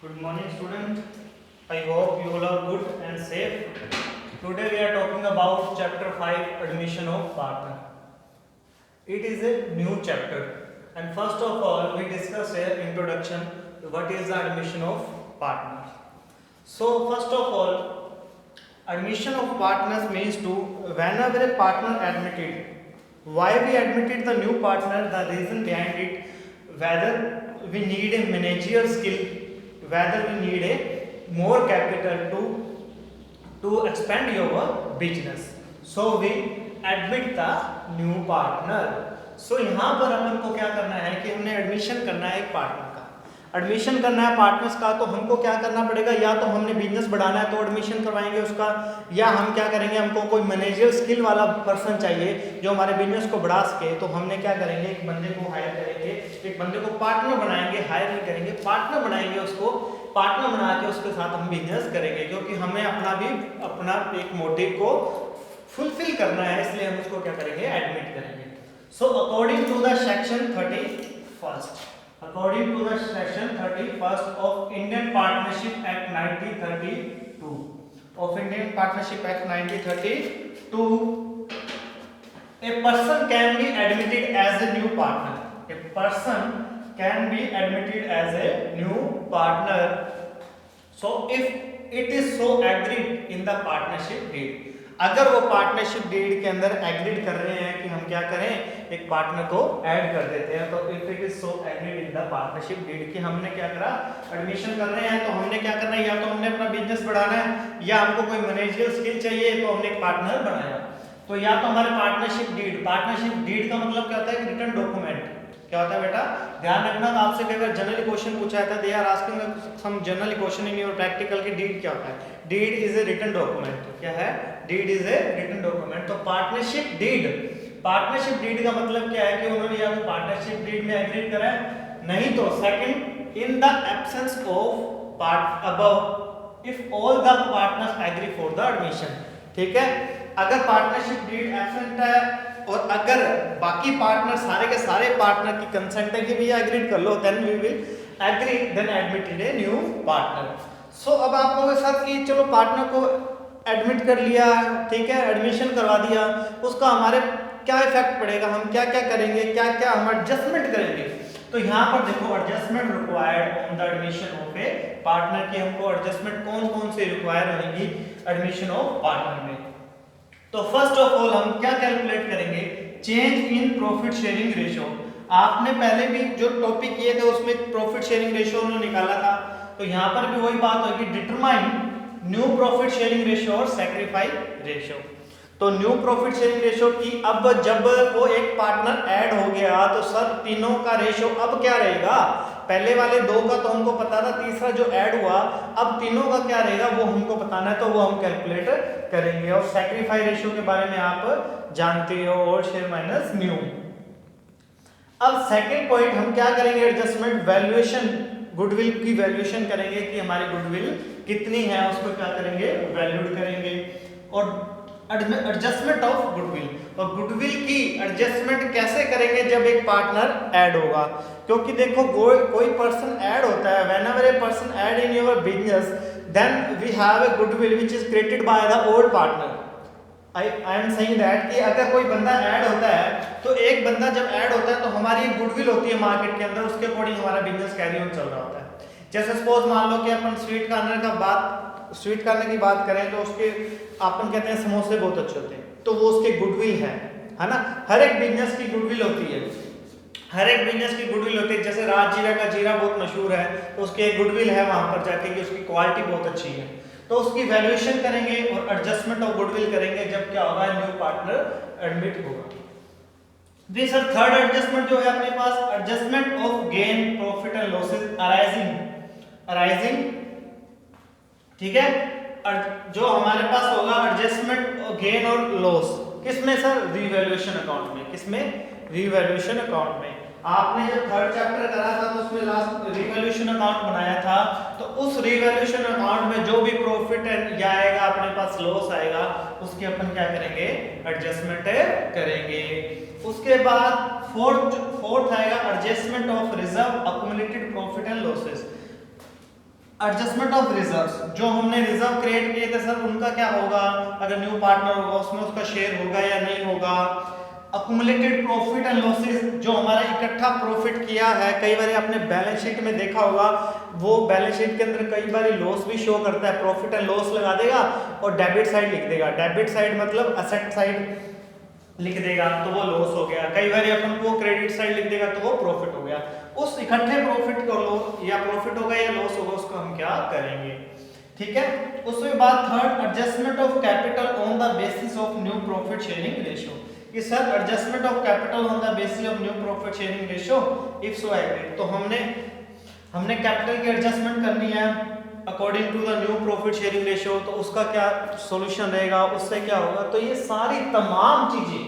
Good morning, student. I hope you all are good and safe. Today we are talking about chapter 5, admission of partner. It is a new chapter, and first of all we discuss here introduction, what is the admission of partner. So first of all, admission of partners means to whenever a partner admitted. Why we admitted the new partner, the reason behind it, whether we need a managerial skill, whether we need a more capital to expand your business. So we admit the new partner. So यहाँ पर अपन को क्या करना है कि हमने admission करना है एक पार्टनर का, एडमिशन करना है पार्टनर्स का, तो हमको क्या करना पड़ेगा, या तो हमने बिजनेस बढ़ाना है तो एडमिशन करवाएंगे उसका, या हम क्या करेंगे, हमको कोई मैनेजर स्किल वाला पर्सन चाहिए जो हमारे बिजनेस को बढ़ा सके, तो हमने क्या करेंगे, एक बंदे को हायर करेंगे, एक बंदे को पार्टनर बनाएंगे, हायर नहीं करेंगे, पार्टनर बनाएंगे, उसको पार्टनर बना के उसके साथ हम बिजनेस करेंगे, क्योंकि हमें अपना एक मोटिव को फुलफिल करना है, इसलिए हम उसको क्या करेंगे, एडमिट करेंगे. So according to the section 31st, according to the section 31st of Indian Partnership Act 1932, of Indian Partnership Act 1932, a person can be admitted as a new partner. A person can be admitted as a new partner. So if it is so agreed in the partnership deed. अगर वो partnership deed के अंदर agreed कर रहे हैं कि हम क्या करें, एक पार्टनर को ऐड कर देते हैं, तो if it is so agreed in the partnership deed कि हमने क्या करा, एडमिशन कर रहे हैं, तो हमने क्या करना है, या तो हमने अपना बिजनेस बढ़ाना है, या हमको कोई मैनेजरियल स्किल चाहिए, तो हमने एक पार्टनर बनाया, तो या तो हमारे पार्टनरशिप डीड का मतलब क्या होता है, रिटर्न डॉक्यूमेंट. क्या होता है बेटा, ध्यान रखना, तो आपसे कई बार जनरल क्वेश्चन पूछा जाता है, they are asking some general question in your practical की डीड क्या होता है. Deed is a written document. क्या है, deed is a written document. तो पार्टनरशिप डीड का मतलब क्या है कि उन्होंने या तो पार्टनरशिप डीड में एग्री करा है, नहीं तो second, in the absence of part above, if all the partners agree for the admission. ठीक है, अगर पार्टनरशिप डीड एब्सेंट है और अगर बाकी पार्टनर सारे के सारे पार्टनर की कंसेंट है कि भैया एग्रीड कर लो, then we will agree, then admitted a new partner. So अब आप लोगों के साथ कि चलो पार्टनर को एडमिट कर लिया, ठीक है, एडमिशन करवा दिया, उसका हमारे क्या इफेक्ट पड़ेगा, हम क्या क्या करेंगे, क्या क्या हम एडजस्टमेंट करेंगे. तो यहाँ पर देखो, adjustment required on the admission of A partner की हमको एडजस्टमेंट कौन कौन से रिक्वायर होंगी एडमिशन ऑफ पार्टनर में. तो फर्स्ट ऑफ ऑल हम क्या कैलकुलेट करेंगे, change in profit sharing ratio. आपने पहले भी जो टॉपिक किए थे उसमें प्रॉफिट शेयरिंग रेशियो उन्होंने निकाला था, तो यहाँ पर भी वही बात होगी, determine new profit sharing ratio और सैक्रिफाइस रेशियो. तो न्यू प्रॉफिट शेयरिंग रेशियो की अब जब वो एक पार्टनर ऐड हो गया, तो सर तीनों का रेशियो अब क्या रहेगा, पहले वाले दो का तो हमको पता था, तीसरा जो ऐड हुआ अब तीनों का क्या रहेगा वो हमको बताना है, तो वो हम कैलकुलेट करेंगे. और सैक्रिफाइस रेशियो के बारे में आप जानते हो, और शेयर माइनस न्यू. अब सेकंड पॉइंट हम क्या करेंगे, एडजस्टमेंट वैल्यूएशन, गुडविल की वैल्यूएशन करेंगे कि हमारी गुडविल कितनी है, उसको क्या करेंगे, वैल्यूड करेंगे. और एडजस्टमेंट ऑफ गुडविल, और गुडविल की एडजस्टमेंट कैसे करेंगे जब एक पार्टनर ऐड होगा, क्योंकि देखो कोई पर्सन ऐड होता है, whenever a person add in your business then we have a goodwill which is created by the old partner. I am saying that कि अगर कोई बंदा ऐड होता है, तो एक बंदा जब ऐड होता है तो हमारी एक गुडविल होती है मार्केट के अंदर, उसके अकॉर्डिंग हमारा बिजनेस कैरी ऑन चल रहा होता है. जैसे सपोज मान लो कि अपन स्वीट कॉर्नर की बात करें, तो उसके अपन कहते हैं समोसे बहुत अच्छे होते हैं, तो वो उसके गुडविल है ना. हर एक बिजनेस की गुडविल होती है, जैसे राज जीरा का जीरा बहुत मशहूर है, तो उसके एक गुडविल है वहां पर जाके कि उसकी क्वालिटी बहुत अच्छी है, तो उसकी वैल्यूएशन करेंगे और एडजस्टमेंट ऑफ गुडविल करेंगे जब क्या होगा, न्यू पार्टनर एडमिट होगा. जी सर, थर्ड एडजस्टमेंट जो है अपने पास, adjustment of gain profit and losses arising. ठीक है, जो हमारे पास होगा एडजस्टमेंट गेन और लॉस किसमें सर, रीवैल्यूएशन अकाउंट में. किसमें, रीवैल्यूएशन अकाउंट में. आपने जब थर्ड चैप्टर करा था तो उसमें लास्ट रीवैल्यूएशन अकाउंट बनाया था, तो उस रीवैल्यूएशन अकाउंट में जो भी प्रॉफिट आएगा, अपने पास लॉस आएगा, उसकी अपन क्या करेंगे, एडजस्टमेंट करेंगे. उसके बाद फोर्थ आएगा adjustment of reserve accumulated profit and losses. Adjustment of reserves, जो हमने रिजर्व क्रिएट किए थे सर उनका क्या होगा, अगर न्यू पार्टनर होगा उसमें उसका शेयर होगा या नहीं होगा। अकुमुलेटेड प्रॉफिट एंड लॉसेस, जो हमारा इकट्ठा प्रॉफिट किया है, कई बार आपने बैलेंस शीट में देखा होगा, वो बैलेंस शीट के अंदर कई बार लॉस भी शो करता है, प्रॉफिट एंड लॉस लगा देगा और डेबिट साइड लिख देगा, डेबिट साइड मतलब असेट साइड लिख देगा तो वो लॉस हो गया, कई बार अपन को क्रेडिट साइड लिख देगा तो वो प्रॉफिट हो गया। उस इकट्ठे प्रॉफिट को या प्रॉफिट होगा या लॉस होगा उसको हम क्या करेंगे, ठीक है। उसके बाद third, adjustment of capital on the basis of new profit sharing ratio, कि sir adjustment of capital on the basis of new profit sharing ratio if so agree, तो हमने कैपिटल की एडजस्टमेंट करनी है according to the new profit sharing ratio, तो उसका क्या solution रहेगा, उससे क्या होगा। तो ये सारी तमाम चीजें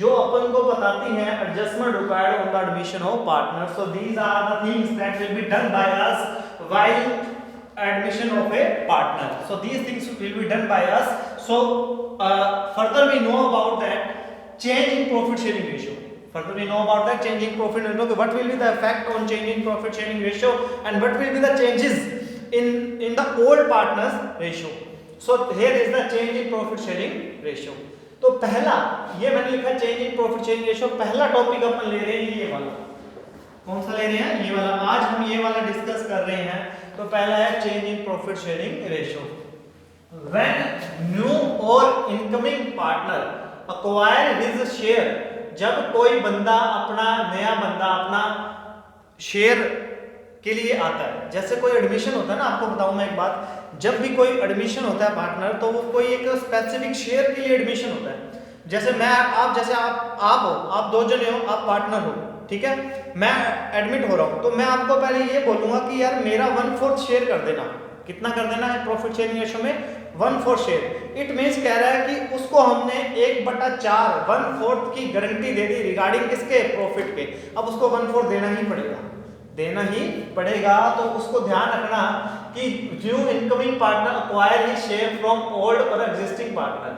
जो अपन को बताती हैं adjustment required on the admission of partner, so these are the things that will be done by us while admission of a partner, so these things will be done by us। So further we know about that change in profit sharing ratio, further we know about that change in profit and what will be the effect on change in profit sharing ratio and what will be the changes in the old partners ratio। so here is the change in profit sharing ratio। तो पहला ये मैंने लिखा change in profit sharing ratio, पहला topic अपन ले रहे हैं ये वाला, कौन सा ले रहे हैं, ये वाला, आज हम ये वाला डिस्कस कर रहे हैं। तो पहला है change in profit sharing ratio. When new और incoming partner acquire his share, जब कोई बंदा नया बंदा अपना शेयर के लिए आता है, जैसे कोई एडमिशन होता है ना, आपको बताऊं मैं एक बात, जब भी कोई एडमिशन होता है पार्टनर तो वो कोई एक स्पेसिफिक शेयर के लिए एडमिशन होता है। जैसे आप हो, आप दो जने हो, आप पार्टनर हो, ठीक है, मैं एडमिट हो रहा हूं तो मैं आपको पहले ये बोलूंगा कि यार मेरा 1/4 शेयर कर देना, कितना कर देना है प्रॉफिट शेयरिंग रेशियो में 1/4 शेयर। इट मींस कह रहा है कि उसको हमने 1/4 1/4 की गारंटी दे दी रिगार्डिंग किसके, प्रॉफिट के। अब उसको 1/4 देना ही पड़ेगा। तो उसको ध्यान रखना कि new incoming partner acquire his share from old or existing partner.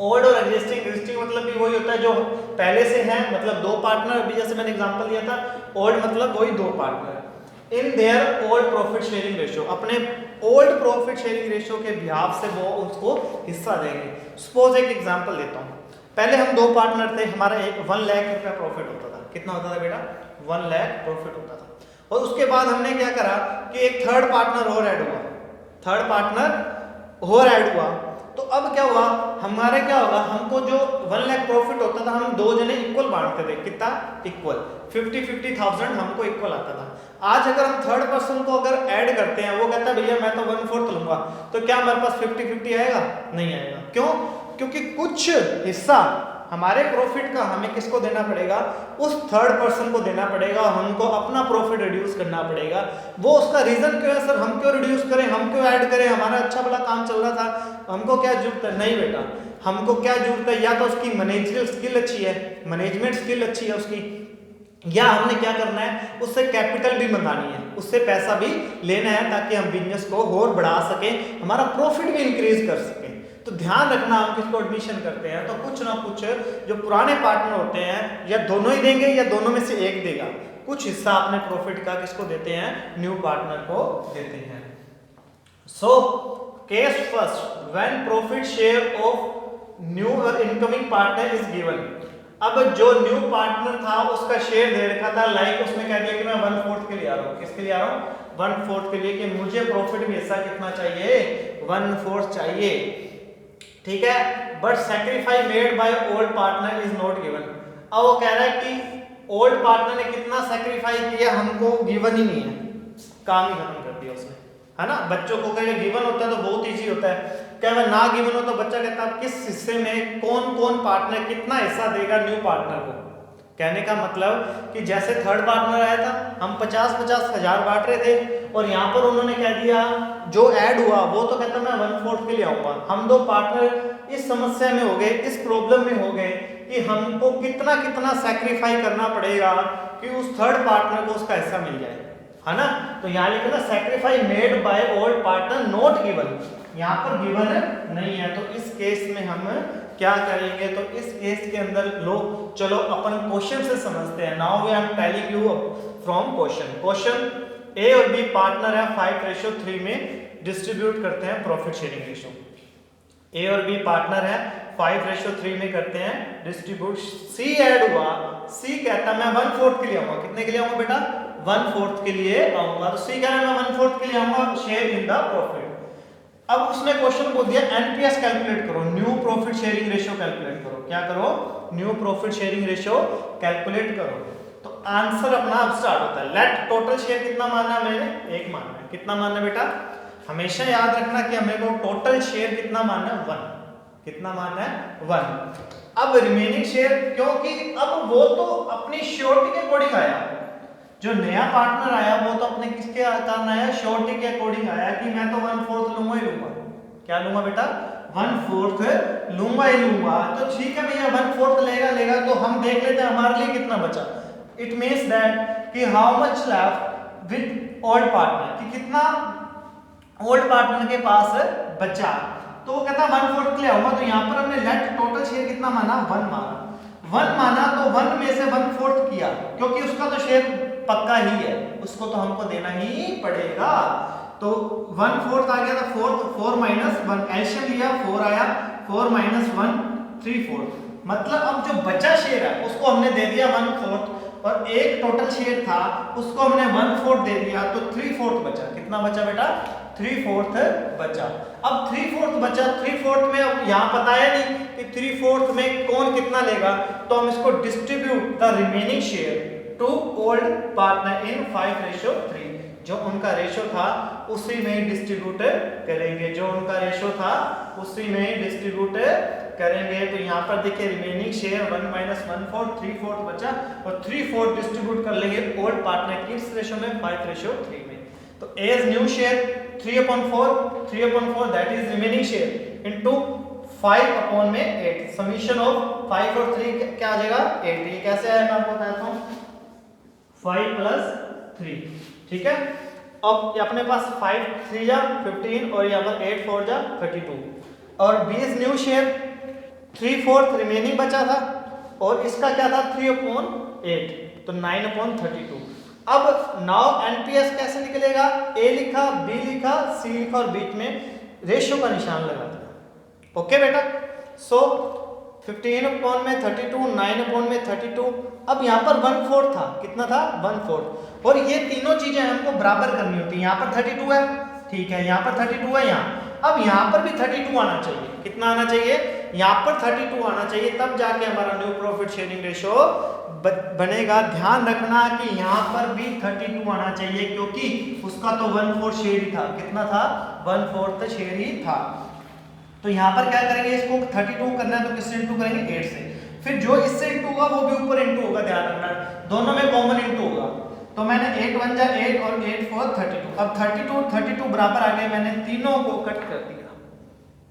Old or existing मतलब भी वही होता है जो पहले से है, मतलब दो पार्टनर, अभी जैसे मैंने एग्जांपल दिया था, ओल्ड मतलब वही दो partner in their old profit sharing ratio, अपने ओल्ड प्रॉफिट शेयरिंग रेशियो के बिहाफ से वो उसको हिस्सा देंगे। सपोज एक एग्जांपल देता हूँ, पहले हम दो पार्टनर थे, हमारा एक 1 लाख रुपया प्रॉफिट होता था, कितना होता था बेटा, 1 लाख प्रॉफिट होता था। और उसके बाद हमने क्या करा कि एक थर्ड पार्टनर और ऐड हुआ, तो अब क्या हुआ, हमारे क्या होगा, हमको जो 1 लाख प्रॉफिट होता था हम दो जने इक्वल बांटते थे, कितना इक्वल, 50,000 हमको इक्वल आता था। आज अगर हम थर्ड पर्सन को अगर ऐड करते हैं, वो कहता है भैया मैं तो 1/4 लूंगा, तो क्या हमारे पास 50-50 आएगा, नहीं आएगा। क्यों, क्योंकि कुछ हिस्सा हमारे प्रॉफिट का हमें किसको देना पड़ेगा, उस थर्ड पर्सन को देना पड़ेगा, हमको अपना प्रॉफिट रिड्यूस करना पड़ेगा। वो उसका रीजन क्यों है, सर हम क्यों रिड्यूस करें, हम क्यों ऐड करें, हमारा अच्छा बड़ा काम चल रहा था, हमको क्या जरूरत है, नहीं बेटा हमको क्या जरूरत है, या तो उसकी मैनेजरियल स्किल अच्छी है, मैनेजमेंट स्किल अच्छी है उसकी, या हमने क्या करना है, उससे कैपिटल भी मंगानी है, उससे पैसा भी लेना है ताकि हम बिजनेस को और बढ़ा सकें, हमारा प्रॉफिट भी इंक्रीज कर सकें। तो ध्यान रखना, हम किसको एडमिशन करते हैं तो कुछ ना कुछ जो पुराने पार्टनर होते हैं या दोनों ही देंगे या दोनों में से एक देगा, कुछ हिस्सा अपने प्रॉफिट का किसको देते हैं, न्यू पार्टनर को देते हैं। So case first, when profit share of new incoming partner is given. अब जो न्यू पार्टनर था उसका शेयर दे रखा था, लाइक उसने कह दिया कि मैं 1/4 के लिए आ रहा हूँ, किसके लिए आ रहा हूँ, 1/4 के लिए, कि मुझे प्रॉफिट में हिस्सा कितना चाहिए, 1/4 चाहिए, ठीक है। But sacrifice made by old partner is not given. अब वो कह रहा है कि ओल्ड पार्टनर ने कितना सैक्रिफाइस किया हमको गिवन ही नहीं है, काम ही खत्म कर दिया उसने, है ना। बच्चों को कहीं गिवन होता है तो बहुत इजी होता है, क्या ना गिवन हो तो बच्चा कहता है किस हिस्से में कौन कौन पार्टनर कितना हिस्सा देगा न्यू पार्टनर को। कहने का मतलब कि जैसे थर्ड पार्टनर आया था, हम 50-50 हजार बांट रहे थे, और यहाँ पर उन्होंने कह दिया जो ऐड हुआ वो तो कहता मैं 1/4 के लिए आऊंगा। हम दो पार्टनर इस समस्या में हो गए, इस प्रॉब्लम में हो गए कि हमको कितना कितना सैक्रिफाई करना पड़ेगा कि उस थर्ड पार्टनर को उसका हिस्सा मिल जाए, है ना। तो यहाँ लिखा ना sacrifice made by old partner not given, यहाँ पर गिवन नहीं है। तो इस केस में हम क्या करेंगे, तो इस केस के अंदर लो चलो अपन क्वेश्चन से समझते हैं। Now we are telling you from question. A और बी पार्टनर है 5:3 में डिस्ट्रीब्यूट करते हैं प्रॉफिट शेयरिंग रेशो। ए और बी पार्टनर है 5:3 में करते हैं डिस्ट्रीब्यूट। सी ऐड हुआ, सी कहता मैं 1/4 के लिए आऊंगा। कितने के लिए आऊंगा बेटा? 1/4 के लिए आऊंगा। तो सी कह रहा है मैं 1/4 के लिए आऊंगा शेयर इन द प्रॉफिट। अब उसने क्वेश्चन को दिया एनपीएस कैलकुलेट करो, new profit sharing ratio calculate करो। क्या करो? New profit sharing ratio calculate करो। तो आंसर अपना अब स्टार्ट होता है। लेट टोटल शेयर कितना मानना है? मैंने 1 मानना है। कितना मानना है बेटा? हमेशा याद रखना कि हमें को टोटल शेयर कितना मानना है? 1। कितना मानना है? 1। अब रिमेनिंग शेयर, क्योंकि अब वो तो अपनी श्योरिटी के अकॉर्डिंग आया, जो नया पार्टनर आया वो तो अपने किसके कारण आया? श्योरिटी के अकॉर्डिंग आया कि मैं तो 1/4 लूंगा ही लूंगा। क्या लूंगा बेटा? 1/4 लूंगा ही लूंगा। तो ठीक है भैया 1/4 लेगा तो हम देख लेते हैं हमारे लिए कितना बचा। इट मींस दैट कि how much left with old partner, कि कितना ओल्ड पार्टनर के पास बचा। तो वो कहता 1/4 के लिए आऊंगा। तो यहाँ पर हमने लेट टोटल शेयर कितना माना? 1 माना। 1 माना तो 1 में से 1/4 किया, क्योंकि उसका तो शेयर पक्का ही है, उसको तो हमको देना ही पड़ेगा। तो 1/4 आ गया था 4 माइनस 1, एलसीएम लिया 4 आया, 4 माइनस 1 3/4। मतलब अब जो बचा शेयर है उसको हमने दे दिया 1/4, और एक टोटल शेयर था उसको हमने 1/4 दे दिया, तो 3/4 बचा। कितना बचा बेटा? 3/4 बचा। अब 3/4 बचा, 3/4 में अब यहाँ पता है नहीं कि 3/4 में कौन कितना लेगा, तो हम इसको distribute the remaining share to old partner in 5:3। जो उनका रेशो था उसी में ही डिस्ट्रीब्यूट करेंगे, जो उनका रेशो था उसी में ही डिस्ट्रीब्यूट करेंगे। तो यहाँ पर देखिए रिमेनिंग शेयर 1 माइनस 1/4, 3/4 बचा, और 3/4 डिस्ट्रीब्यूट कर लेंगे ओल्ड पार्टनर की इस रेशो में 5:3 में। तो as new share 3/4 that is remaining share into 5/8। Summation of 5 और 3 क्या आ जाएगा? 8। ये कैसे आया मैं आपको बताता हूँ। 5 + 3, ठीक है। अब अपने पास 5 3 जा 15 और यहाँ पर 8 4 जा 32, और 20 न्यू शेयर 3/4 रिमेनिंग बचा था, और इसका क्या था 3/8, तो 9/32। अब नाउ एनपीएस कैसे निकलेगा? ए लिखा, बी लिखा, सी लिखा, और बीच में रेशियो का निशान लगा दिया। ओके बेटा। सो 15/32, 9/32। अब यहाँ पर 1/4 था। कितना था? 1/4। और ये तीनों चीजें हमको बराबर करनी होती है। यहाँ पर 32 है, ठीक है, यहाँ पर 32 है, यहाँ अब यहाँ पर भी 32 आना चाहिए। कितना आना चाहिए? यहाँ पर 32 आना चाहिए, तब जाके हमारा न्यू प्रॉफिट शेयरिंग रेशियो बनेगा। ध्यान रखना कि यहाँ पर भी 32 आना चाहिए, क्योंकि उसका तो 1/4 शेयर ही था। कितना था? 1/4 शेयर ही था। तो यहाँ पर क्या करेंगे? इसको 32 करना है तो किससे इंटू करेंगे? 8 से। फिर जो इससे इंटू होगा वो भी ऊपर इंटू होगा, ध्यान रखना, दोनों में कॉमन इंटू होगा। तो मैंने 8 1 जा 8 और 8 4 32। अब 32 बराबर आ गए, मैंने तीनों को कट कर दिया,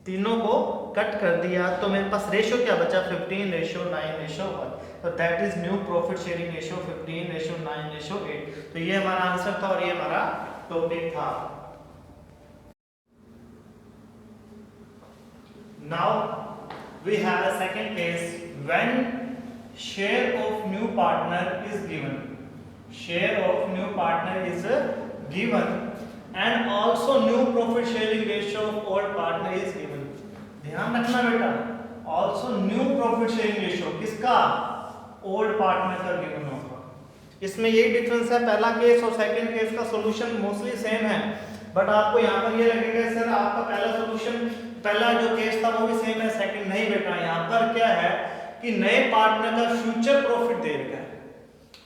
तीनों को कट कर दिया, तो मेरे पास रेशो क्या बचा? 15:9:1। तो that is new profit sharing ratio 15:9:8। तो ये हमारा आंसर था और ये हमारा टॉपिक था। Now we have a second case when share of new partner is given. Share of new partner is given and also new profit sharing ratio of old partner is given. ध्यान रखना बेटा, also new profit sharing ratio किसका? Old partner का given होगा। इसमें यही difference है, पहला केस और सेकंड केस का सॉल्यूशन मोस्टली सेम है, बट आपको यहाँ पर ये लगेगा सर आपका पहला सॉल्यूशन, पहला जो केस था वो भी सेम है, सेकंड नहीं बेटा। यहाँ पर क्या है कि नए पार्टनर का फ्यूचर प्रॉफिट दे रखा है,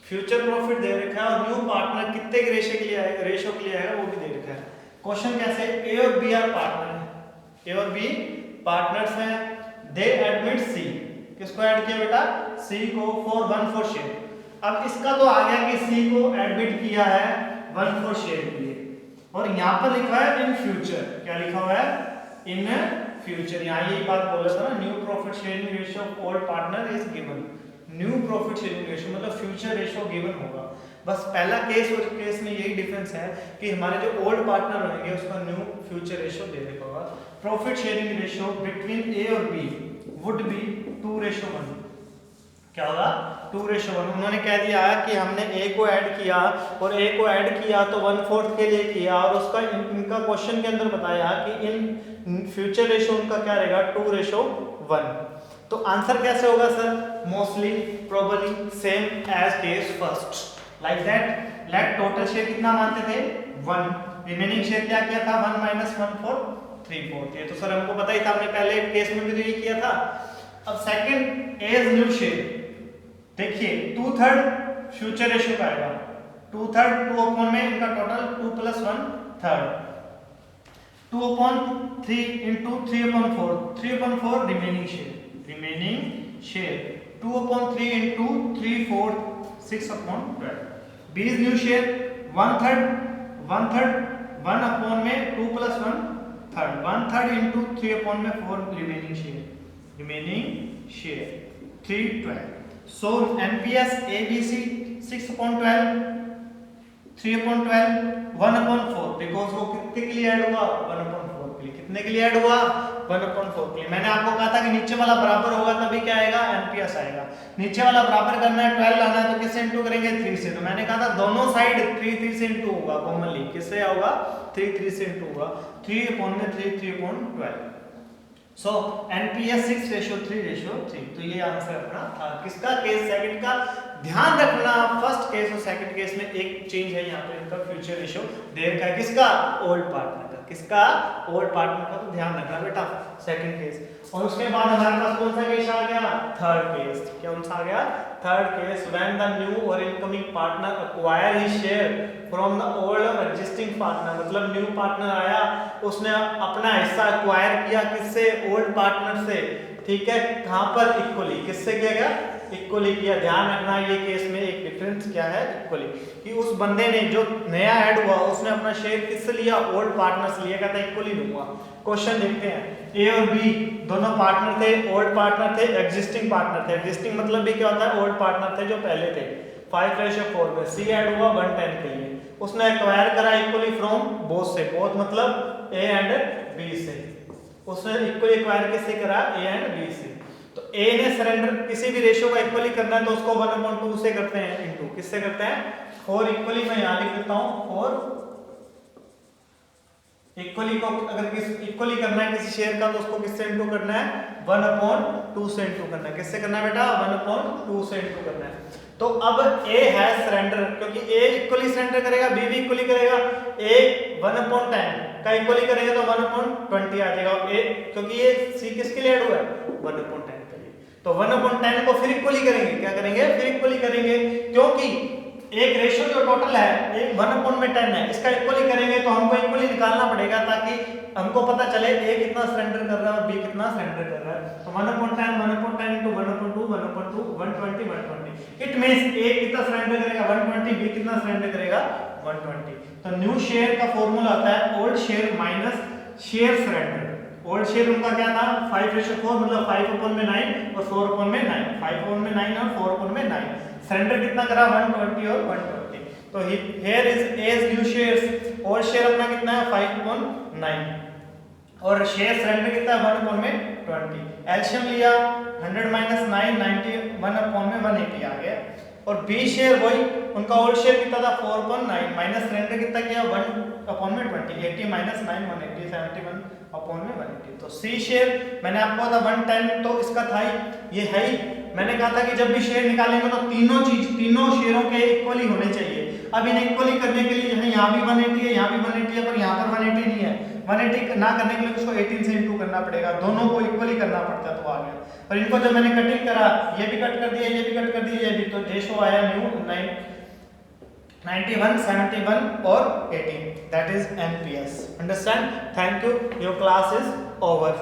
फ्यूचर प्रॉफिट दे रखा है, और न्यू पार्टनर कितने के रेशो के लिए आएगा, रेशो के लिए आएगा वो भी दे रखा है। क्वेश्चन कैसे? ए और बी आर पार्टनर है, ए और बी पार्टनर्स हैं, दे एडमिट सी, किसको ऐड किया बेटा? सी को, फॉर 1/4 शेयर। अब इसका तो आ गया कि सी को एडमिट किया है 1/4 शेयर के लिए, और यहाँ पर लिखा है इन फ्यूचर, क्या लिखा हुआ है? In future. यहाँ यही बात बोला था ना, new profit sharing ratio of old partner is given. New profit sharing ratio मतलब फ्यूचर रेशियो गिवन होगा। बस पहला केस और केस में यही डिफरेंस है कि हमारे जो ओल्ड पार्टनर रहेंगे उसका न्यू फ्यूचर रेशियो दे देगा होगा। प्रॉफिट शेयरिंग रेशियो बिटवीन ए और बी वुड बी 2:1। क्या होगा? 2:1। उन्होंने कह दिया कि हमने ए को ऐड किया और ए को ऐड किया तो 1/4 के लिए किया, और उसका इनका क्वेश्चन के अंदर बताया कि इन फ्यूचर रेशो उनका क्या रहेगा 2:1। तो आंसर कैसे होगा sir? Mostly, probably, same as case first, like that. Let total share कितना मानते थे 1, रिमेनिंग शेयर क्या किया था 1 - 1/4 3/4। ये तो सर हमको पता ही था, हमने पहले केस में भी तो ये किया था। अब सेकंड एज न्यू शेयर, देखिए 2/3 फ्यूचर रेशियो का आएगा, 2/3 2 में इनका total 2 + 1/3, 2/3 into 3/4, 3/4 remaining share 2/3 into 3/4 6/12। 20 new share 1/3 1/3 1 में 2 + 1/3, 1/3 into 3/4 remaining share 3/12। So NPS ABC 6/12 3/12 1/4, because वो कितने के लिए ऐड हुआ 1/4 के लिए। कितने के लिए ऐड हुआ 1/4 के लिए। मैंने आपको कहा था कि नीचे वाला बराबर होगा तभी क्या आएगा NPS आएगा। नीचे वाला बराबर करना है 12 लाना है तो किससे इंटू करेंगे 3 से। तो मैंने कहा था दोनों साइड 3 से इंटू होगा, कॉमनली किससे होगा 3 से इंटू होगा, 3/3 3/12। सो NPS 6:3:3। तो ये आंसर अपना था किसका केस सेकंड का। ध्यान रखना फर्स्ट केस और सेकंड केस में एक चेंज है यहाँ पे, इनका फ्यूचर रेशियो देर का किसका ओल्ड पार्टनर का, किसका ओल्ड पार्टनर का। तो ध्यान रखना बेटा सेकंड केस। और उसके बाद हमारे पास कौन सा केस आ गया थर्ड केस। कौन सा आ गया third case, when the new और incoming partner acquire his share from the old or existing partner. मतलब न्यू पार्टनर आया, उसने अपना हिस्सा एक्वायर किया किससे ओल्ड पार्टनर से, ठीक है। कहां पर इक्वली, किससे किया गया इक्वली किया। ध्यान रखना ये केस में एक डिफरेंस क्या है इक्वली, कि उस बंदे ने जो नया ऐड हुआ उसने अपना शेयर किससे लिया ओल्ड पार्टनर से लिया, कहता है इक्वली लूंगा। क्वेश्चन देखते हैं, ए और बी दोनों पार्टनर थे, ओल्ड पार्टनर थे, एग्जिस्टिंग पार्टनर थे। एग्जिस्टिंग मतलब भी क्या होता है ओल्ड पार्टनर थे जो पहले थे। 5:4 में सी ऐड हुआ 110 के लिए, उसने एक्वायर करा इक्वली फ्रॉम बोथ से, बोथ मतलब ए एंड बी से। उसने इक्वली एक्वायर किससे करा ए एंड बी से। तो ए ने सरेंडर किसी भी रेशियो का इक्वली करना है तो उसको 1/2 से करते हैं, इनटू किससे करते हैं 4 इक्वली। मैं यहां लिख देता हूं 4 इक्वली को अगर किस इक्वली करना है किसी शेयर का तो उसको किससे इनटू करना है 1/2 से इनटू करना है। किससे करना है बेटा 1/2 से इनटू करना है। तो अब ए है सरेंडर, क्योंकि ए इक्वली सरेंडर करेगा बी भी इक्वली करेगा। ए 1/10 का इक्वली करेगा तो 1/20 आ जाएगा ए, क्योंकि ये सी किसके लिए ऐड हुआ है 1/10 के लिए। तो 1/10 को फिर इक्वली करेंगे, क्या करेंगे फिर इक्वली करेंगे, क्योंकि एक रेशियो जो टोटल है एक 1/10 है, इसका इक्वली करेंगे तो हमको इक्वली निकालना पड़ेगा ताकि हमको पता चले ए कितना सरेंडर कर रहा है और बी कितना सरेंडर कर रहा है। तो 1/10 1/10 into 1/2 1/2 120 120। इट मींस ए कितना सरेंडर करेगा 120, बी कितना सरेंडर करेगा 120। तो न्यू शेयर का फॉर्मूला आता है old share minus share surrender. Old share उनका क्या था 5:4 मतलब 5/9 और 4/9, 5/9 और 4/9। सरेंडर कितना करा 120 और 120। तो here is as new shares, old share अपना कितना है 5/9 और शेयर सरेंडर कितना है 1/20। एलसीएम लिया 100 - 9 90 1/180 आ गया। और बी शेयर वही उनका ओल्ड शेयर कितना था 4/9 माइनस सरेंडर कितना किया 1/20, 80 - 9 180 71/180। तो सी शेयर मैंने आपको कहा था 110, तो इसका था ही ये है ही। मैंने कहा था कि जब भी शेयर निकालेंगे तो तीनों शेयरों के इक्वली होने चाहिए। अब इन्हें इक्वली करने के लिए यहाँ भी 180 है, यहाँ भी 180 है, पर यहाँ पर 180 नहीं है। 180 ना करने के लिए उसको 18 से इंटू करना पड़ेगा, दोनों को इक्वली करना पड़ता है तो आ गया। और इनको जब मैंने कटिंग करा ये भी कट कर दिया ये भी कट कर दिया ये भी, तो रेशो आया न्यू 91 71 और 18, that is NPS। Understand? Thank you, your class is over.